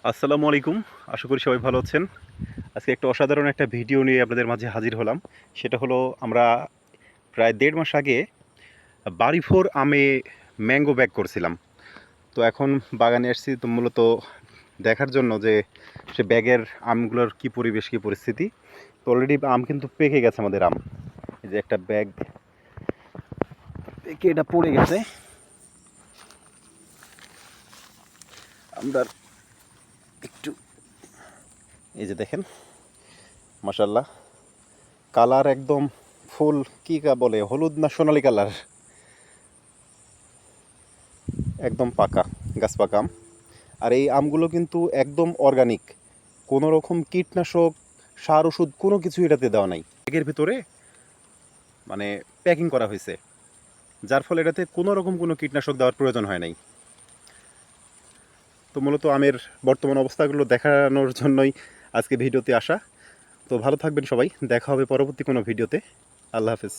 আসসালামু আলাইকুম। আশা করি সবাই ভালো আছেন। আজকে একটা অসাধারণ একটা ভিডিও নিয়ে আপনাদের মাঝে হাজির হলাম। সেটা হলো আমরা প্রায় ১.৫ মাস আগে বাড়িভোর আমে ম্যাঙ্গো ব্যাগ করছিলাম। তো এখন বাগানে আসছি তো মূলত দেখার জন্য যে সে ব্যাগের আমগুলোর কী পরিবেশ, কী পরিস্থিতি। তো অলরেডি আম কিন্তু পেকে গেছে আমাদের আম। এই যে একটা ব্যাগ পেকে এটা পড়ে গেছে। আমরা একটু এই যে দেখেন, মাশাআল্লাহ কালার একদম ফুল কী বলে, হলুদ না সোনালি কালার, একদম পাকা গাছ পাকা আম। আর এই আমগুলো কিন্তু একদম অর্গানিক, কোনো রকম কীটনাশক সার ওষুধ কোনো কিছু এটাতে দেওয়া নাই। ব্যাগের ভিতরে মানে প্যাকিং করা হয়েছে, যার ফলে এটাতে কোনো রকম কোনো কীটনাশক দেওয়ার প্রয়োজন হয় নাই। তো মূলত আমের বর্তমান অবস্থাগুলো দেখানোর জন্যই আজকে ভিডিওতে আসা। তো ভালো থাকবেন সবাই, দেখা হবে পরবর্তী কোনো ভিডিওতে। আল্লাহ হাফেজ।